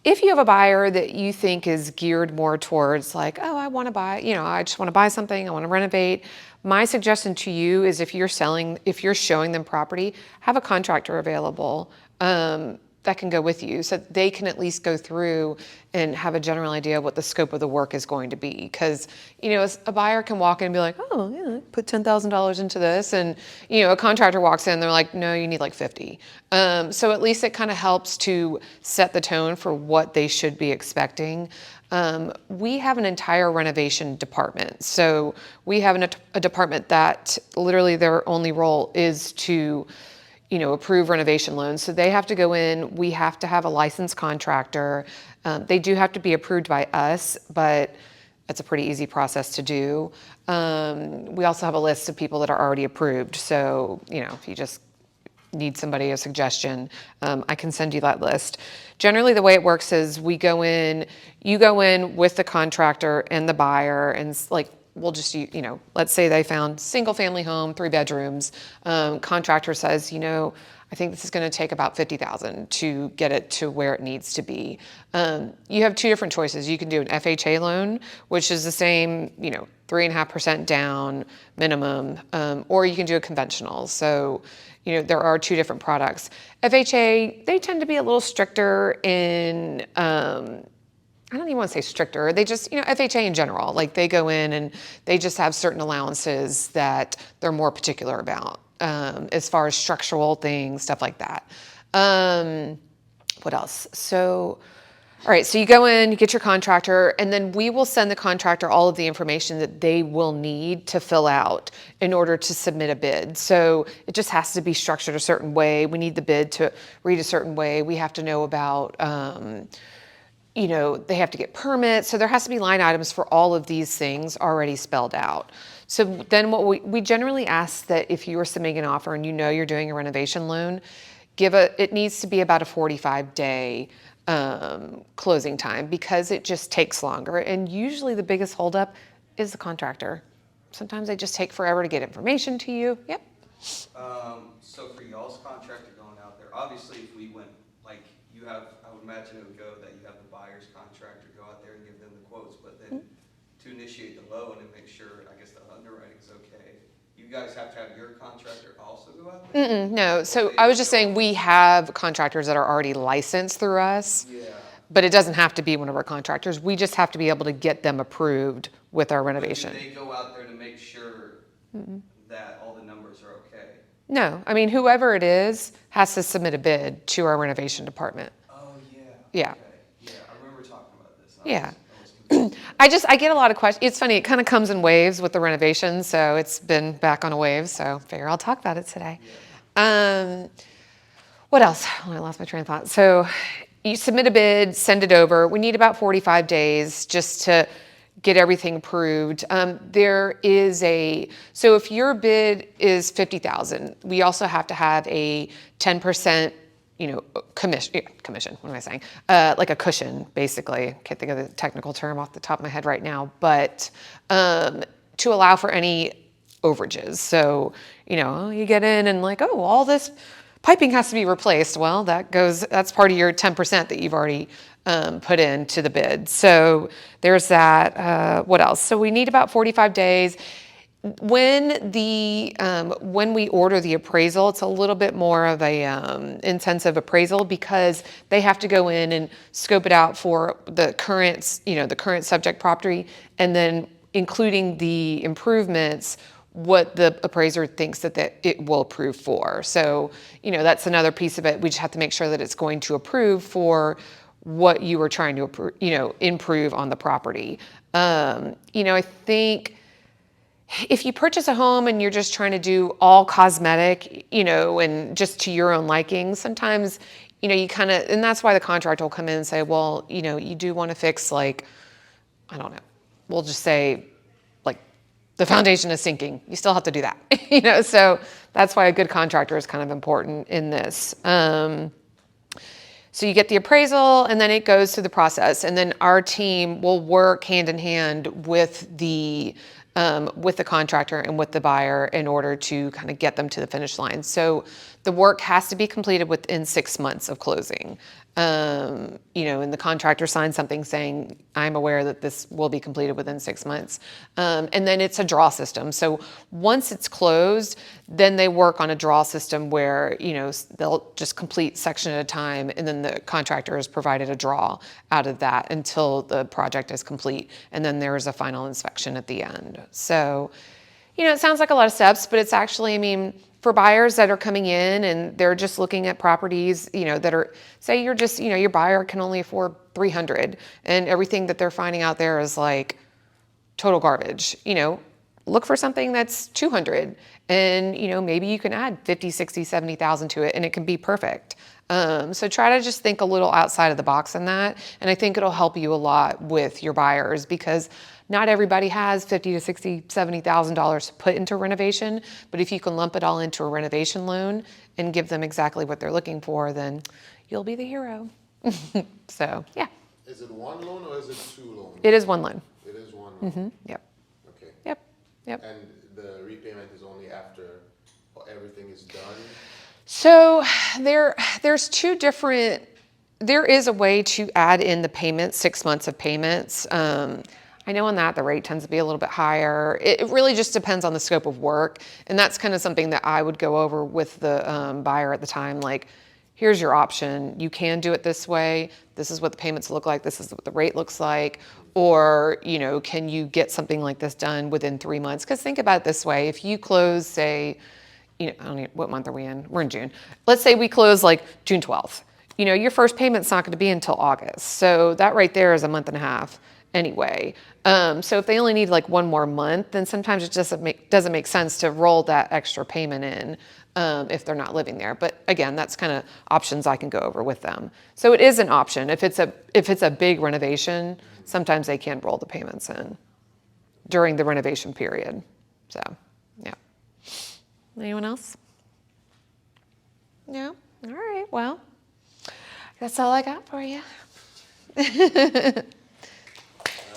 If you have a buyer that you think is geared more towards like, oh, I want to buy, I just want to buy something, I want to renovate. My suggestion to you is if you're showing them property, have a contractor available that can go with you so that they can at least go through and have a general idea of what the scope of the work is going to be. Because, a buyer can walk in and be like, oh, yeah, I put $10,000 into this. And, a contractor walks in, they're like, no, you need like 50. So at least it kind of helps to set the tone for what they should be expecting. We have an entire renovation department. So we have a department that literally their only role is to approve renovation loans. So they have to go in, we have to have a licensed contractor. They do have to be approved by us, but that's a pretty easy process to do. We also have a list of people that are already approved. So, if you just need somebody, a suggestion, I can send you that list. Generally, the way it works is you go in with the contractor and the buyer, and we'll just, let's say they found single family home, 3 bedrooms. Contractor says, I think this is going to take about $50,000 to get it to where it needs to be. You have 2 different choices. You can do an FHA loan, which is the same, 3.5% down minimum, or you can do a conventional. So, there are 2 different products. FHA, they tend to be a little stricter in, I don't even want to say stricter. They just, FHA in general, like they go in and they just have certain allowances that they're more particular about, as far as structural things, stuff like that. What else? So, all right, so you go in, you get your contractor, and then we will send the contractor all of the information that they will need to fill out in order to submit a bid. So it just has to be structured a certain way. We need the bid to read a certain way. We have to know about, they have to get permits. So there has to be line items for all of these things already spelled out. So then what we generally ask that if you are submitting an offer and you're doing a renovation loan, it needs to be about a 45-day closing time because it just takes longer. And usually the biggest holdup is the contractor. Sometimes they just take forever to get information to you. Yep. So for y'all's contractor going out there, obviously if we went, like you have, I would imagine it would go that you have the buyer's contractor go out there and give them the quotes, but then to initiate the loan and make sure, I guess the underwriting is okay, you guys have to have your contractor also go out there? No, so I was just saying we have contractors that are already licensed through us. Yeah. But it doesn't have to be one of our contractors. We just have to be able to get them approved with our renovation. But do they go out there to make sure that all the numbers are okay? No, I mean, whoever it is has to submit a bid to our renovation department. Oh, yeah. Yeah. Okay. Yeah, I remember talking about this. Yeah. I was confused. I get a lot of questions. It's funny, it kind of comes in waves with the renovation, so it's been back on a wave, so I figure I'll talk about it today. Yeah. What else? Oh, I lost my train of thought. So you submit a bid, send it over. We need about 45 days just to get everything approved. So if your bid is $50,000, we also have to have a 10%, commission, what am I saying? Like a cushion, basically. Can't think of the technical term off the top of my head right now, but to allow for any overages. So, you get in and like, oh, all this piping has to be replaced. Well, that's part of your 10% that you've already put into the bid. So there's that. What else? So we need about 45 days. When we order the appraisal, it's a little bit more of a intensive appraisal because they have to go in and scope it out for the current subject property, and then including the improvements, what the appraiser thinks that it will approve for. So, that's another piece of it. We just have to make sure that it's going to approve for what you were trying to improve on the property. I think if you purchase a home and you're just trying to do all cosmetic, and just to your own liking, sometimes, you kind of, and that's why the contractor will come in and say, well, you do want to fix I don't know, we'll just say, the foundation is sinking. You still have to do that, so that's why a good contractor is kind of important in this. So you get the appraisal and then it goes through the process, and then our team will work hand in hand with the contractor and with the buyer in order to kind of get them to the finish line. So the work has to be completed within 6 months of closing. And the contractor signs something saying, I'm aware that this will be completed within 6 months. And then it's a draw system. So once it's closed, then they work on a draw system where, they'll just complete section at a time, and then the contractor has provided a draw out of that until the project is complete. And then there is a final inspection at the end. So, it sounds like a lot of steps, but it's actually, for buyers that are coming in and they're just looking at properties, that are, say you're just, your buyer can only afford 300 and everything that they're finding out there is like total garbage, look for something that's 200 and, maybe you can add 50, 60, 70,000 to it and it can be perfect. So try to just think a little outside of the box in that. And I think it'll help you a lot with your buyers because not everybody has $50 to $60, $70,000 to put into renovation, but if you can lump it all into a renovation loan and give them exactly what they're looking for, then you'll be the hero. So, yeah. Is it one loan or is it two loans? It is one loan. It is one loan? Yep. Okay. Yep. And the repayment is only after everything is done? So there's two different, there is a way to add in the payments, 6 months of payments. I know on that the rate tends to be a little bit higher. It really just depends on the scope of work. And that's kind of something that I would go over with the buyer at the time. Like, here's your option. You can do it this way. This is what the payments look like. This is what the rate looks like. Or, can you get something like this done within 3 months? Because think about it this way. If you close, say, I don't know, what month are we in? We're in June. Let's say we close like June 12th. Your first payment's not going to be until August. So that right there is a month and a half anyway. So if they only need like one more month, then sometimes it just doesn't make sense to roll that extra payment in if they're not living there. But again, that's kind of options I can go over with them. So it is an option. If it's a big renovation, sometimes they can roll the payments in during the renovation period. So, yeah. Anyone else? No? All right, well, that's all I got for you.